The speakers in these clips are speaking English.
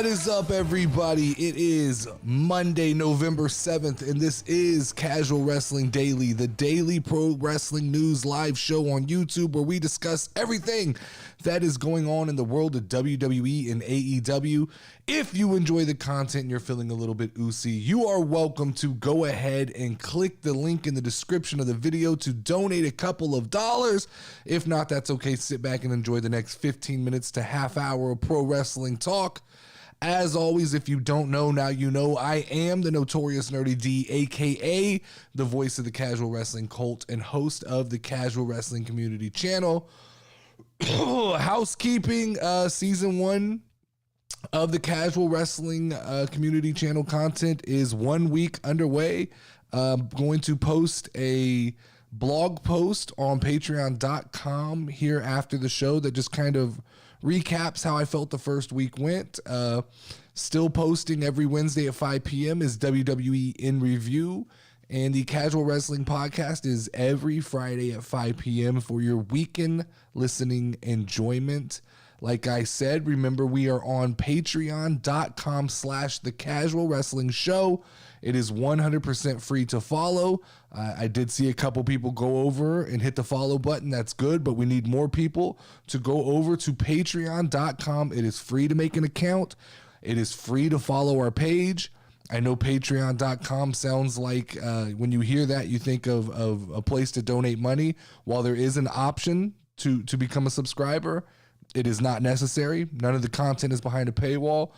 What is up, everybody? It is Monday, November 7th, and this is Casual Wrestling Daily, the daily pro wrestling news live show on YouTube where we discuss everything that is going on in the world of WWE and AEW. If you enjoy the content and you're feeling a little bit oozy, you are welcome to go ahead and click the link in the description of the video to donate a couple of dollars. If not, that's okay. Sit back and enjoy the next 15 minutes to half hour of pro wrestling talk. As always, if you don't know, now you know, I am the Notorious Nerdy D, aka the voice of the casual wrestling cult and host of the Casual Wrestling Community channel. Housekeeping, season 1 of the Casual Wrestling Community channel content is 1 week underway. I'm going to post a blog post on patreon.com here after the show that just kind of recaps how I felt the first week went. Still posting every Wednesday at 5 p.m. is WWE in Review. And the Casual Wrestling Podcast is every Friday at 5 p.m. for your weekend listening enjoyment. Like I said, remember we are on patreon.com/The Casual Wrestling Show. It is 100% free to follow. I did see a couple people go over and hit the follow button. That's good, but we need more people to go over to patreon.com. It is free to make an account. It is free to follow our page. I know patreon.com sounds like when you hear that, you think of a place to donate money. While there is an option to become a subscriber, it is not necessary. None of the content is behind a paywall.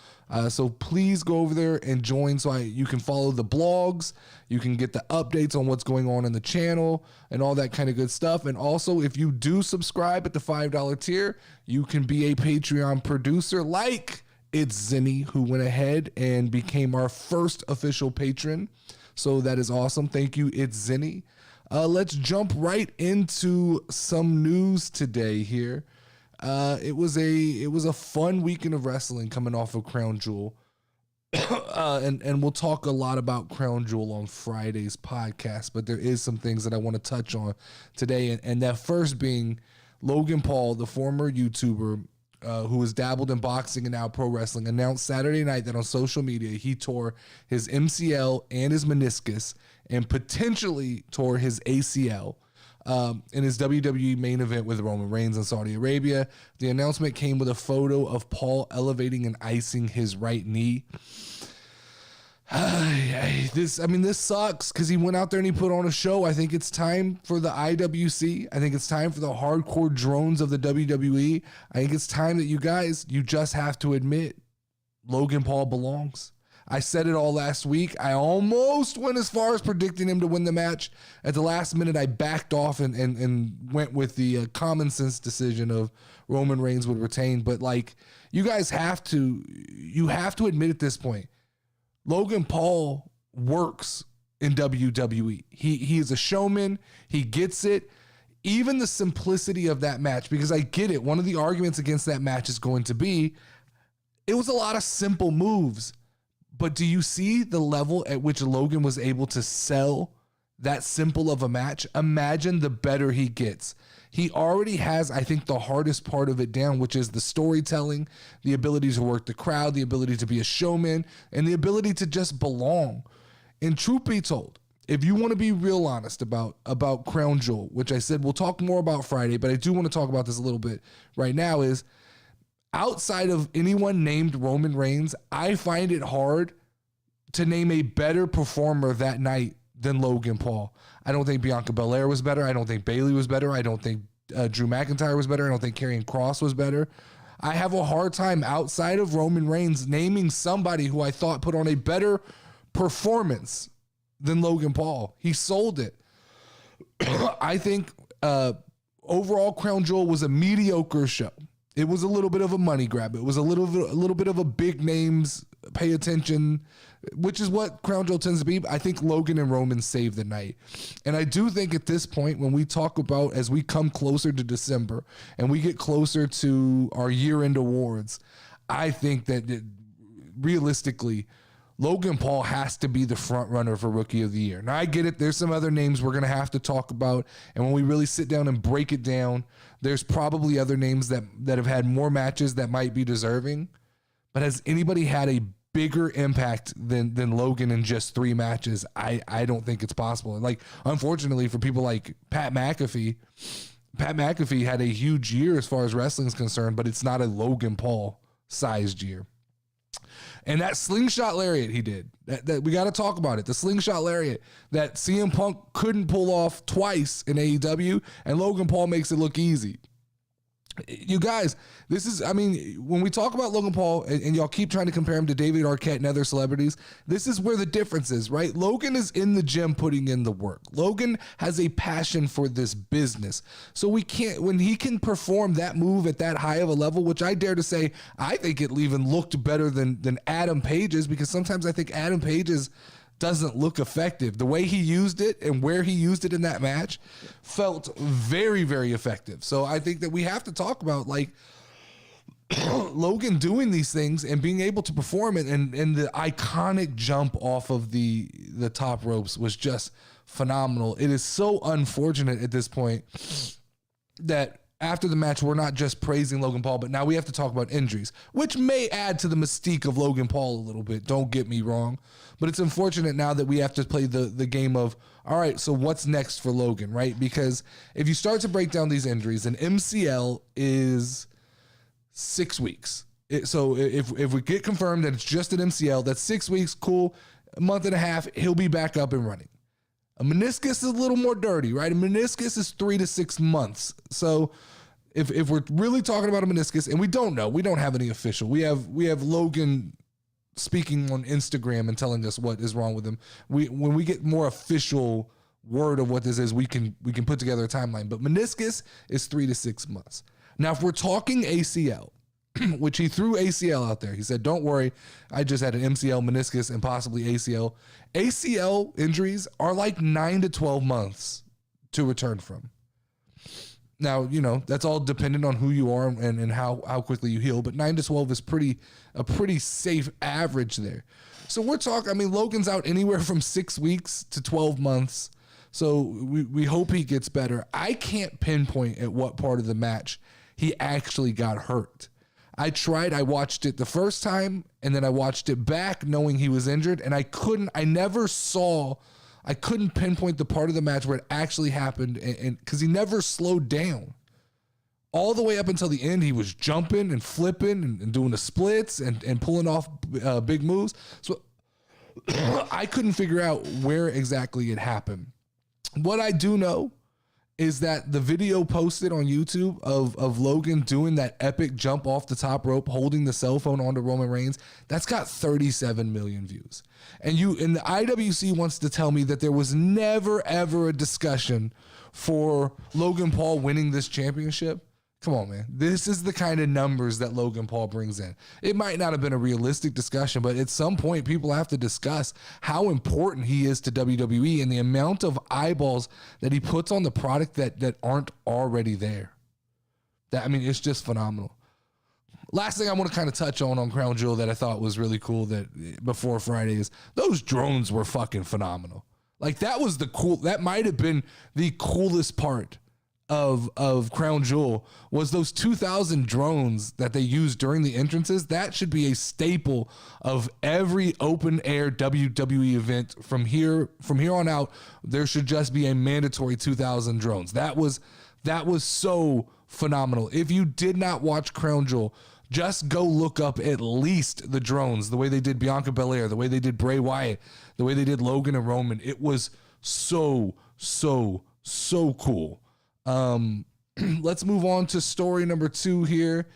So please go over there and join so you can follow the blogs. You can get the updates on what's going on in the channel and all that kind of good stuff. And also, if you do subscribe at the $5 tier, you can be a Patreon producer like It's Zinni, who went ahead and became our first official patron. So that is awesome. Thank you, It's Zinni. Let's jump right into some news today here. It was a fun weekend of wrestling coming off of Crown Jewel. And we'll talk a lot about Crown Jewel on Friday's podcast, but there is some things that I want to touch on today. And that first being Logan Paul, the former YouTuber, who has dabbled in boxing and now pro wrestling, announced Saturday night that on social media he tore his MCL and his meniscus and potentially tore his ACL in his WWE main event with Roman Reigns in Saudi Arabia. The announcement came with a photo of Paul elevating and icing his right knee. This sucks because he went out there and he put on a show. I think it's time for the IWC. I think it's time for the hardcore drones of the WWE. I think it's time that you just have to admit Logan Paul belongs. I said it all last week. I almost went as far as predicting him to win the match. At the last minute, I backed off and went with the common sense decision of Roman Reigns would retain. But you guys have to admit at this point, Logan Paul works in WWE. He is a showman. He gets it. Even the simplicity of that match, because I get it. One of the arguments against that match is going to be, it was a lot of simple moves. But do you see the level at which Logan was able to sell that simple of a match? Imagine the better he gets. He already has, I think, the hardest part of it down, which is the storytelling, the ability to work the crowd, the ability to be a showman, and the ability to just belong. And truth be told, if you want to be real honest about Crown Jewel, which I said we'll talk more about Friday, but I do want to talk about this a little bit right now, is outside of anyone named Roman Reigns, I find it hard to name a better performer that night than Logan Paul. I don't think Bianca Belair was better. I don't think Bayley was better. I don't think Drew McIntyre was better. I don't think Karrion Kross was better. I have a hard time outside of Roman Reigns naming somebody who I thought put on a better performance than Logan Paul. He sold it. I think overall Crown Jewel was a mediocre show. It was a little bit of a money grab. It was a little bit of a big names, pay attention, which is what Crown Jewel tends to be. I think Logan and Roman saved the night. And I do think at this point, when we talk about, as we come closer to December and we get closer to our year-end awards, I think that realistically, Logan Paul has to be the front runner for Rookie of the Year. Now, I get it. There's some other names we're going to have to talk about. And when we really sit down and break it down, there's probably other names that have had more matches that might be deserving. But has anybody had a bigger impact than Logan in just 3 matches? I don't think it's possible. And, like, unfortunately for people like Pat McAfee had a huge year as far as wrestling is concerned, but it's not a Logan Paul sized year. And that slingshot lariat he did, that we got to talk about it. The slingshot lariat that CM Punk couldn't pull off twice in AEW, and Logan Paul makes it look easy. You guys, this is, I mean, when we talk about Logan Paul and y'all keep trying to compare him to David Arquette and other celebrities, this is where the difference is, right? Logan is in the gym putting in the work. Logan has a passion for this business. So we can't, when he can perform that move at that high of a level, which I dare to say, I think it even looked better than Adam Page's, because sometimes I think Adam Page's doesn't look effective. The way he used it and where he used it in that match felt very, very effective. So I think that we have to talk about, like, Logan doing these things and being able to perform it, and the iconic jump off of the top ropes was just phenomenal. It is so unfortunate at this point that after the match, we're not just praising Logan Paul, but now we have to talk about injuries, which may add to the mystique of Logan Paul a little bit. Don't get me wrong. But it's unfortunate now that we have to play the game of, all right, so what's next for Logan, right? Because if you start to break down these injuries, an MCL is 6 weeks. So if we get confirmed that it's just an MCL, that's 6 weeks, cool. A month and a half, he'll be back up and running. A meniscus is a little more dirty, right? A meniscus is 3 to 6 months. So if we're really talking about a meniscus, and we don't know, we don't have any official. We have Logan speaking on Instagram and telling us what is wrong with him. When we get more official word of what this is, we can put together a timeline. But meniscus is 3 to 6 months. Now, if we're talking ACL, which he threw ACL out there, he said, "Don't worry, I just had an MCL, meniscus, and possibly ACL." ACL injuries are like 9 to 12 months to return from. Now, you know, that's all dependent on who you are and how quickly you heal, but 9 to 12 is a pretty safe average there. So we're talking, I mean, Logan's out anywhere from 6 weeks to 12 months. So we hope he gets better. I can't pinpoint at what part of the match he actually got hurt. I watched it the first time, and then I watched it back knowing he was injured, and I couldn't pinpoint the part of the match where it actually happened, and because he never slowed down. All the way up until the end, he was jumping and flipping and doing the splits and pulling off big moves. So I couldn't figure out where exactly it happened. What I do know is that the video posted on YouTube of Logan doing that epic jump off the top rope, holding the cell phone onto Roman Reigns, that's got 37 million views. And the IWC wants to tell me that there was never, ever a discussion for Logan Paul winning this championship. Come on, man. This is the kind of numbers that Logan Paul brings in. It might not have been a realistic discussion, but at some point, people have to discuss how important he is to WWE and the amount of eyeballs that he puts on the product that aren't already there. It's just phenomenal. Last thing I want to kind of touch on Crown Jewel that I thought was really cool that before Friday is those drones were fucking phenomenal. Like, that might have been the coolest part of Crown Jewel was those 2,000 drones that they used during the entrances. That should be a staple of every open air WWE event from here on out. There should just be a mandatory 2,000 drones. That was so phenomenal. If you did not watch Crown Jewel, just go look up at least the drones, the way they did Bianca Belair, the way they did Bray Wyatt, the way they did Logan and Roman. It was so cool. Let's move on to story number 2 here,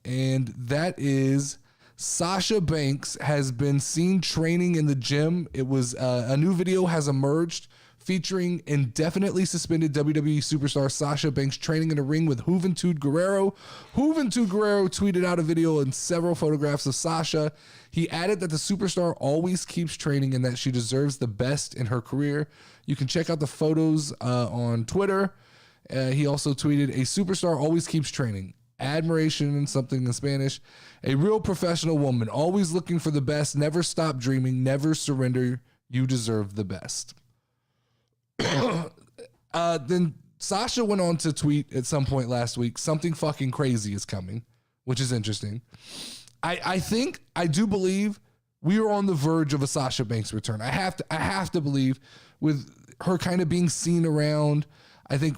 and that is Sasha Banks has been seen training in the gym. It was a new video has emerged featuring indefinitely suspended WWE superstar Sasha Banks training in a ring with Juventud Guerrero. Juventud Guerrero tweeted out a video and several photographs of Sasha. He added that the superstar always keeps training and that she deserves the best in her career. You can check out the photos on Twitter. He also tweeted, "A superstar always keeps training. Admiration," and something in Spanish. "A real professional woman, always looking for the best, never stop dreaming, never surrender. You deserve the best." Then Sasha went on to tweet at some point last week, "Something fucking crazy is coming," which is interesting. I do believe we are on the verge of a Sasha Banks return. I have to believe, with her kind of being seen around. I think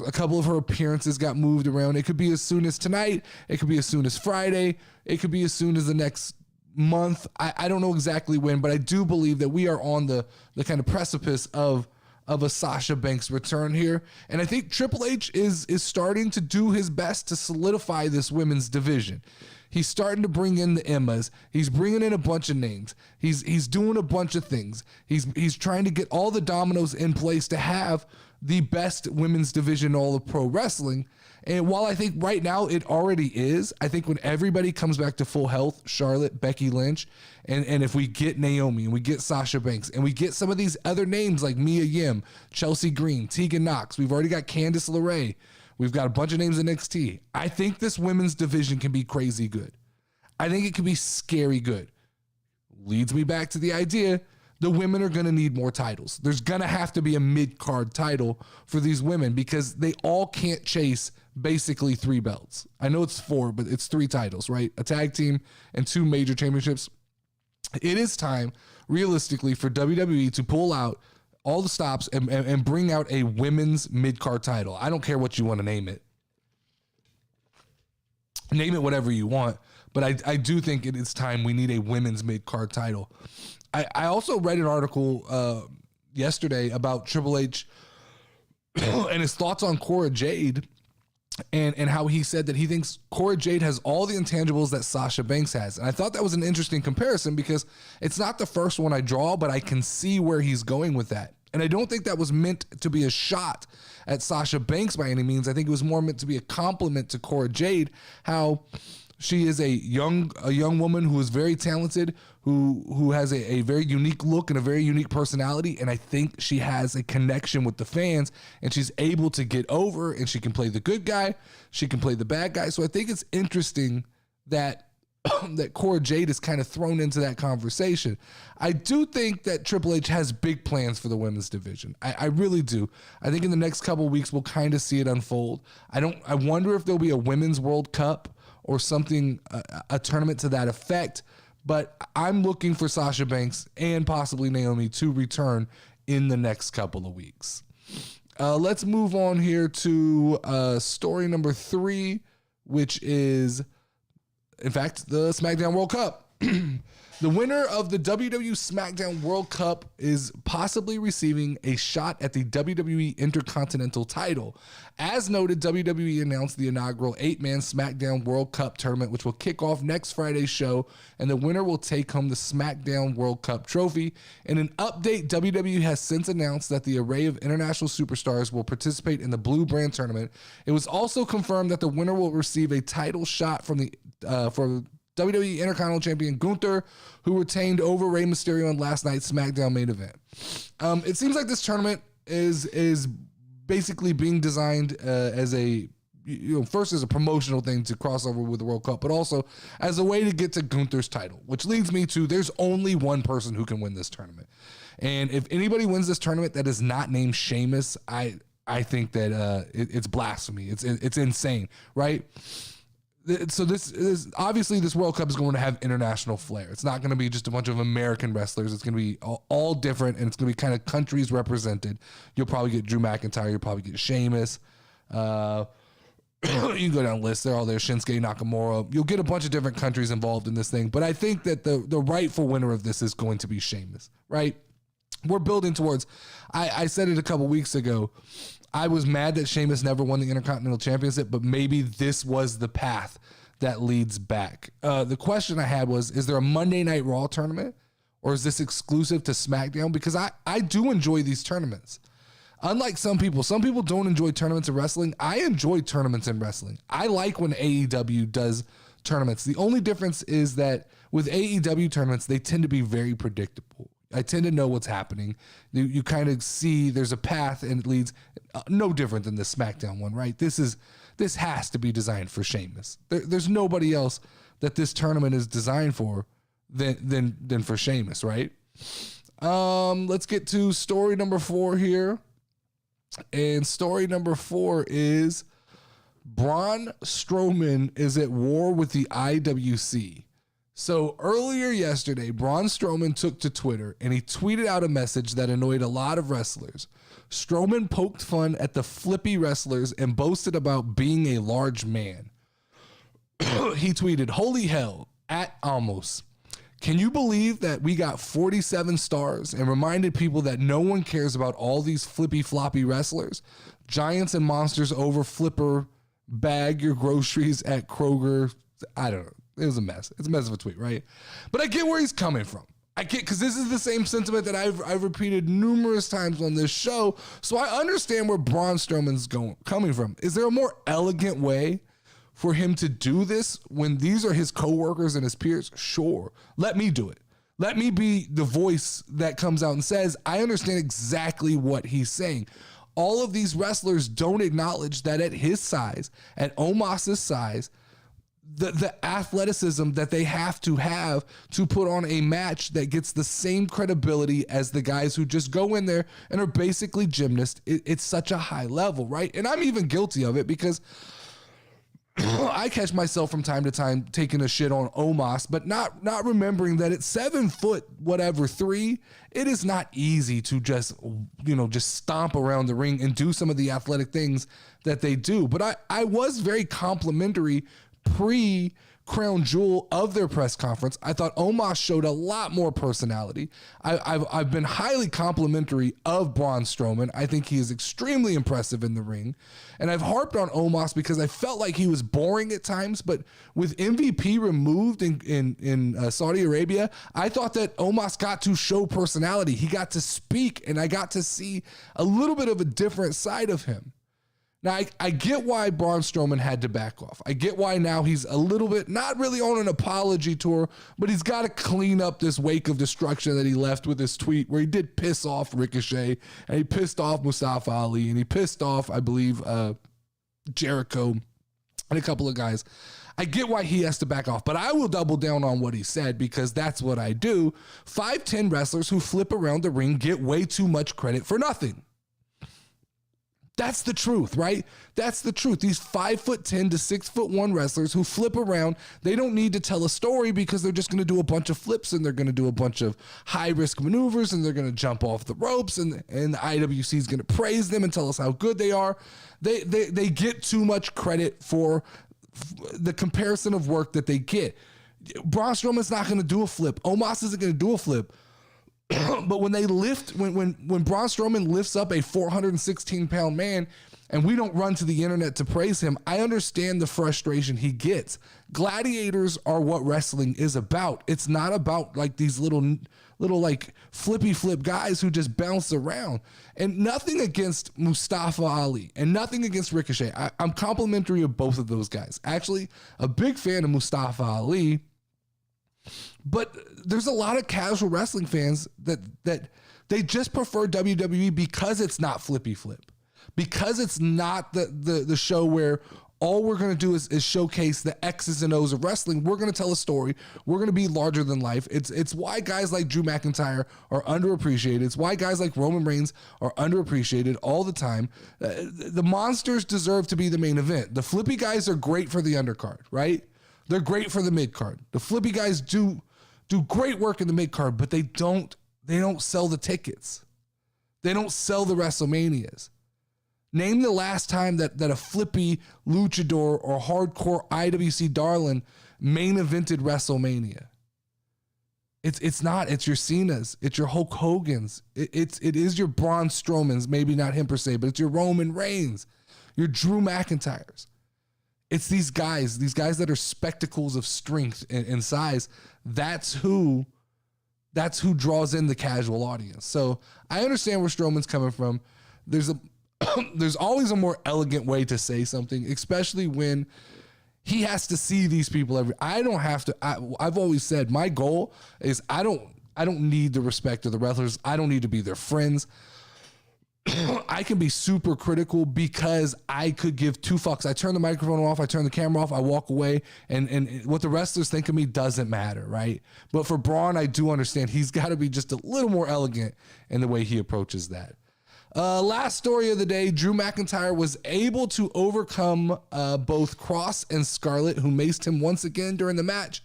a couple of her appearances got moved around. It could be as soon as tonight. It could be as soon as Friday. It could be as soon as the next month. I don't know exactly when, but I do believe that we are on the kind of precipice of a Sasha Banks return here. And I think Triple H is starting to do his best to solidify this women's division. He's starting to bring in the Emmas. He's bringing in a bunch of names. He's doing a bunch of things. He's trying to get all the dominoes in place to have the best women's division in all of pro wrestling. And while I think right now it already is, I think when everybody comes back to full health, Charlotte, Becky Lynch, and if we get Naomi and we get Sasha Banks and we get some of these other names like Mia Yim, Chelsea Green, Tegan Knox, we've already got Candice LeRae, we've got a bunch of names in NXT. I think this women's division can be crazy good. I think it can be scary good. Leads me back to the idea the women are going to need more titles. There's going to have to be a mid-card title for these women because they all can't chase basically 3 belts. I know it's 4, but it's 3 titles, right? A tag team and 2 major championships. It is time, realistically, for WWE to pull out all the stops and bring out a women's mid-card title. I don't care what you want to name it. Name it whatever you want, but I do think it is time we need a women's mid-card title. I also read an article yesterday about Triple H and his thoughts on Cora Jade and how he said that he thinks Cora Jade has all the intangibles that Sasha Banks has. And I thought that was an interesting comparison because it's not the first one I draw, but I can see where he's going with that. And I don't think that was meant to be a shot at Sasha Banks by any means. I think it was more meant to be a compliment to Cora Jade, how she is a young woman who is very talented, who has a very unique look and a very unique personality. And I think she has a connection with the fans and she's able to get over and she can play the good guy. She can play the bad guy. So I think it's interesting that that Cora Jade is kind of thrown into that conversation. I do think that Triple H has big plans for the women's division. I really do. I think in the next couple of weeks, we'll kind of see it unfold. I wonder if there'll be a Women's World Cup or something, a tournament to that effect. But I'm looking for Sasha Banks and possibly Naomi to return in the next couple of weeks. Let's move on here to story number 3, which is, in fact, the SmackDown World Cup. The winner of the WWE SmackDown World Cup is possibly receiving a shot at the WWE Intercontinental title. As noted, WWE announced the inaugural 8-man SmackDown World Cup tournament, which will kick off next Friday's show, and the winner will take home the SmackDown World Cup trophy. In an update, WWE has since announced that the array of international superstars will participate in the Blue Brand tournament. It was also confirmed that the winner will receive a title shot from the WWE Intercontinental Champion Gunther, who retained over Rey Mysterio in last night's SmackDown main event. It seems like this tournament is basically being designed as first as a promotional thing to cross over with the World Cup, but also as a way to get to Gunther's title, which leads me to there's only one person who can win this tournament. And if anybody wins this tournament that is not named Sheamus, I think that it's blasphemy. It's insane, right? So this is obviously this World Cup is going to have international flair. It's not going to be just a bunch of American wrestlers. It's going to be all different, and it's going to be kind of countries represented. You'll probably get Drew McIntyre. You'll probably get Sheamus. You can go down the list. They're all there. Shinsuke Nakamura. You'll get a bunch of different countries involved in this thing. But I think that the rightful winner of this is going to be Sheamus, right? We're building towards, I said it a couple weeks ago, I was mad that Sheamus never won the Intercontinental Championship, but maybe this was the path that leads back. The question I had was, is there a Monday Night Raw tournament, or is this exclusive to SmackDown? Because I do enjoy these tournaments. Unlike some people don't enjoy tournaments in wrestling. I enjoy tournaments in wrestling. I like when AEW does tournaments. The only difference is that with AEW tournaments, they tend to be very predictable. I tend to know what's happening. You kind of see there's a path and it leads, no different than the SmackDown one, right? This has to be designed for Sheamus. There's nobody else that this tournament is designed for than for Sheamus, right? Let's get to story number 4 here. And story number 4 is Braun Strowman is at war with the IWC. So earlier yesterday, Braun Strowman took to Twitter and he tweeted out a message that annoyed a lot of wrestlers. Strowman poked fun at the flippy wrestlers and boasted about being a large man. He tweeted, "Holy hell, at Almost. Can you believe that we got 47 stars?" and reminded people that no one cares about all these flippy floppy wrestlers. Giants and monsters over flipper, bag your groceries at Kroger. I don't know. It was a mess. It's a mess of a tweet, right? But I get where he's coming from. I get, because this is the same sentiment that I've repeated numerous times on this show. So I understand where Braun Strowman's coming from. Is there a more elegant way for him to do this when these are his coworkers and his peers? Sure. Let me do it. Let me be the voice that comes out and says, I understand exactly what he's saying. All of these wrestlers don't acknowledge that at his size, at Omos's size, the athleticism that they have to put on a match that gets the same credibility as the guys who just go in there and are basically gymnasts. It's such a high level, right? And I'm even guilty of it because I catch myself from time to time taking a shit on Omos, but not remembering that at 7'3", it is not easy to just stomp around the ring and do some of the athletic things that they do. But I was very complimentary pre-Crown Jewel of their press conference. I thought Omos showed a lot more personality. I've been highly complimentary of Braun Strowman. I think he is extremely impressive in the ring. And I've harped on Omos because I felt like he was boring at times, but with MVP removed in Saudi Arabia, I thought that Omos got to show personality. He got to speak, and I got to see a little bit of a different side of him. Now, I get why Braun Strowman had to back off. I get why now he's a little bit, not really on an apology tour, but he's got to clean up this wake of destruction that he left with his tweet where he did piss off Ricochet, and he pissed off Mustafa Ali, and he pissed off, I believe, Jericho and a couple of guys. I get why he has to back off, but I will double down on what he said because that's what I do. 5'10" wrestlers who flip around the ring get way too much credit for nothing. That's the truth, right? That's the truth. These 5'10" to 6'1" wrestlers who flip around, they don't need to tell a story because they're just going to do a bunch of flips and they're going to do a bunch of high-risk maneuvers and they're going to jump off the ropes and the IWC is going to praise them and tell us how good they are. They get too much credit for the comparison of work that they get. Braun Strowman's not going to do a flip. Omos isn't going to do a flip. But when they lift, when Braun Strowman lifts up a 416-pound man and we don't run to the internet to praise him, I understand the frustration he gets. Gladiators are what wrestling is about. It's not about like these little like flippy flip guys who just bounce around. And nothing against Mustafa Ali and nothing against Ricochet. I'm complimentary of both of those guys. Actually, a big fan of Mustafa Ali. But there's a lot of casual wrestling fans that they just prefer WWE because it's not flippy flip, because it's not the show where all we're going to do is showcase the X's and O's of wrestling. We're going to tell a story. We're going to be larger than life. It's why guys like Drew McIntyre are underappreciated. It's why guys like Roman Reigns are underappreciated all the time. The monsters deserve to be the main event. The flippy guys are great for the undercard, right? They're great for the mid-card. The flippy guys do great work in the mid-card, but they don't sell the tickets. They don't sell the WrestleManias. Name the last time that a flippy luchador or hardcore IWC darling main evented WrestleMania. It's not. It's your Cenas. It's your Hulk Hogan's. It is your Braun Strowman's. Maybe not him per se, but it's your Roman Reigns, your Drew McIntyres. It's these guys that are spectacles of strength and size. That's who draws in the casual audience. So I understand where Strowman's coming from. There's always a more elegant way to say something, especially when he has to see these people I don't have to. I've always said my goal is I don't need the respect of the wrestlers. I don't need to be their friends. I can be super critical because I could give two fucks. I turn the microphone off, I turn the camera off, I walk away, and what the wrestlers think of me doesn't matter, right? But for Braun, I do understand he's got to be just a little more elegant in the way he approaches that. Last story of the day, Drew McIntyre was able to overcome both Cross and Scarlett, who maced him once again during the match,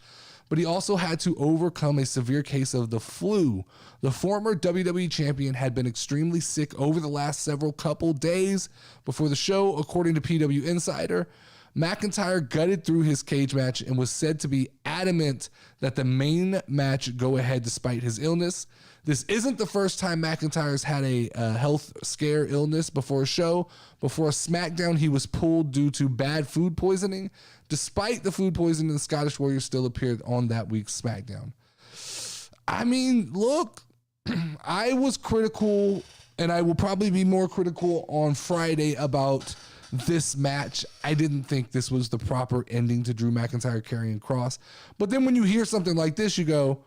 but he also had to overcome a severe case of the flu. The former WWE champion had been extremely sick over the last several couple days before the show, according to PW Insider. McIntyre gutted through his cage match and was said to be adamant that the main match go ahead despite his illness. This isn't the first time McIntyre's had a health scare illness before a show. Before a SmackDown, he was pulled due to bad food poisoning. Despite the food poisoning, the Scottish Warrior still appeared on that week's SmackDown. I mean, look, I was critical, and I will probably be more critical on Friday about this match. I didn't think this was the proper ending to Drew McIntyre carrying Cross. But then when you hear something like this, you go,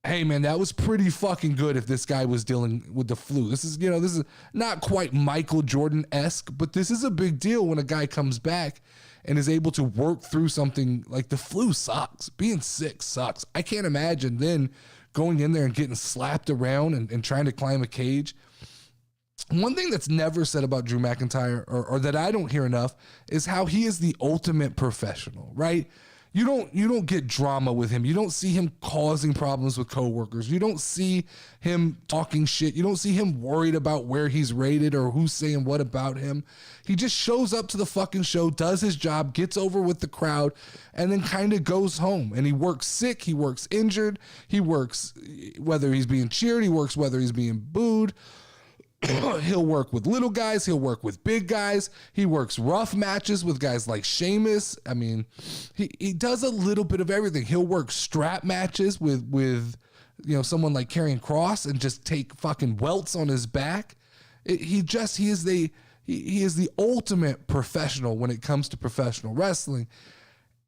hey man, that was pretty fucking good if this guy was dealing with the flu. This is not quite Michael Jordan-esque, but this is a big deal when a guy comes back and is able to work through something like the flu sucks. Being sick sucks. I can't imagine then going in there and getting slapped around and trying to climb a cage. One thing that's never said about Drew McIntyre, or that I don't hear enough, is how he is the ultimate professional, right? You don't get drama with him. You don't see him causing problems with coworkers. You don't see him talking shit. You don't see him worried about where he's rated or who's saying what about him. He just shows up to the fucking show, does his job, gets over with the crowd, and then kind of goes home. And he works sick. He works injured. He works whether he's being cheered. He works whether he's being booed. He'll work with little guys. He'll work with big guys. He works rough matches with guys like Sheamus. I mean, he does a little bit of everything. He'll work strap matches with someone like Karrion Kross and just take fucking welts on his back. He is the ultimate professional when it comes to professional wrestling.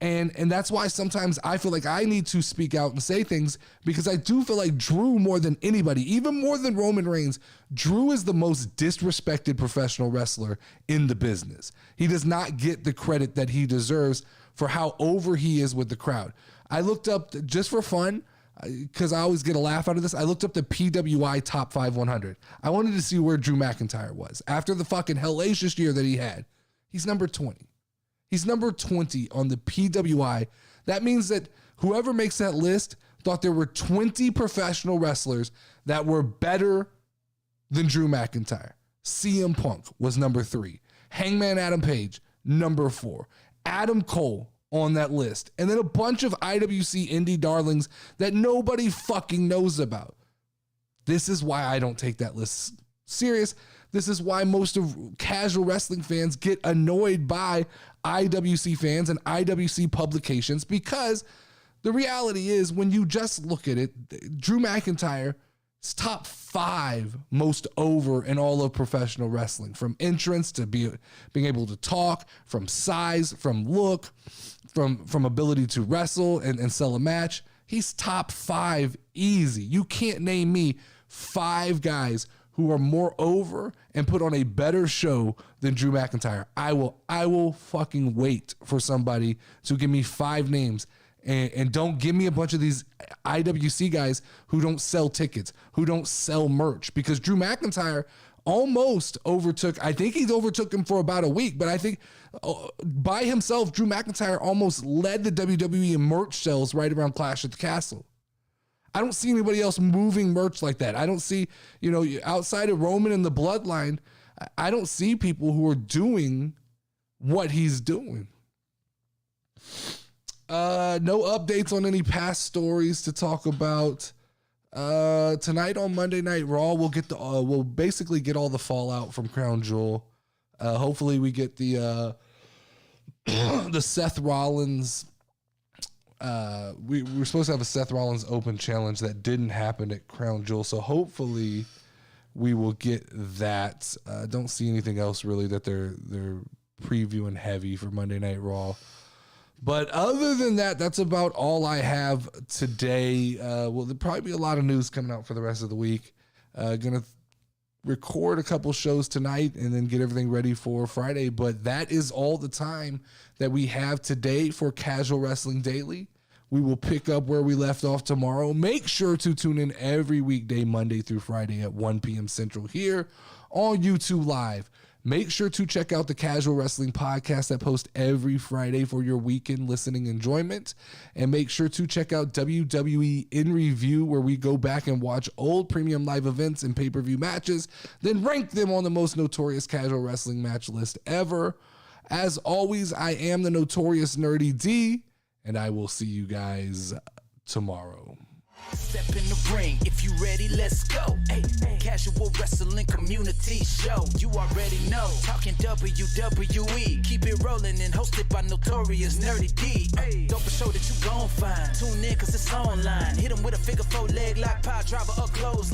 And that's why sometimes I feel like I need to speak out and say things, because I do feel like Drew, more than anybody, even more than Roman Reigns, Drew is the most disrespected professional wrestler in the business. He does not get the credit that he deserves for how over he is with the crowd. I looked up, just for fun, because I always get a laugh out of this, I looked up the PWI Top 5 100. I wanted to see where Drew McIntyre was. After the fucking hellacious year that he had, he's number 20. He's number 20 on the PWI. That means that whoever makes that list thought there were 20 professional wrestlers that were better than Drew McIntyre. CM Punk was number 3. Hangman Adam Page, number 4. Adam Cole on that list. And then a bunch of IWC indie darlings that nobody fucking knows about. This is why I don't take that list serious. This is why most of casual wrestling fans get annoyed by IWC fans and IWC publications, because the reality is, when you just look at it, Drew McIntyre is top 5 most over in all of professional wrestling, from entrance to being able to talk, from size, from look, from ability to wrestle and sell a match. He's top 5 easy. You can't name me 5 guys who are more over and put on a better show than Drew McIntyre. I will fucking wait for somebody to give me 5 names, and don't give me a bunch of these IWC guys who don't sell tickets, who don't sell merch, because Drew McIntyre almost overtook, I think he overtook him for about a week, but I think by himself, Drew McIntyre almost led the WWE in merch sales right around Clash at the Castle. I don't see anybody else moving merch like that. I don't see, outside of Roman and the Bloodline, I don't see people who are doing what he's doing. No updates on any past stories to talk about. Tonight on Monday Night Raw, we'll basically get all the fallout from Crown Jewel. Hopefully we get the the Seth Rollins. We were supposed to have a Seth Rollins Open Challenge that didn't happen at Crown Jewel, so hopefully we will get that. Don't see anything else really that they're previewing heavy for Monday Night Raw. But other than that, that's about all I have today. Well, there'll probably be a lot of news coming out for the rest of the week. Gonna record a couple shows tonight and then get everything ready for Friday. But that is all the time that we have today for Casual Wrestling Daily. We will pick up where we left off tomorrow. Make sure to tune in every weekday, Monday through Friday at 1 p.m. Central here on YouTube Live. Make sure to check out the Casual Wrestling Podcast that posts every Friday for your weekend listening enjoyment. And make sure to check out WWE In Review, where we go back and watch old premium live events and pay-per-view matches, then rank them on the most notorious casual wrestling match list ever. As always, I am the Notorious Nerdy D, and I will see you guys tomorrow. Step in the ring, if you ready, let's go. Hey, Casual Wrestling Community Show. You already know, talking WWE. Keep it rolling and hosted by Notorious Nerdy D. Don't be sure that you gon' find. Tune in cause it's online. Hit 'em with a figure 4 leg lock, pile driver up close.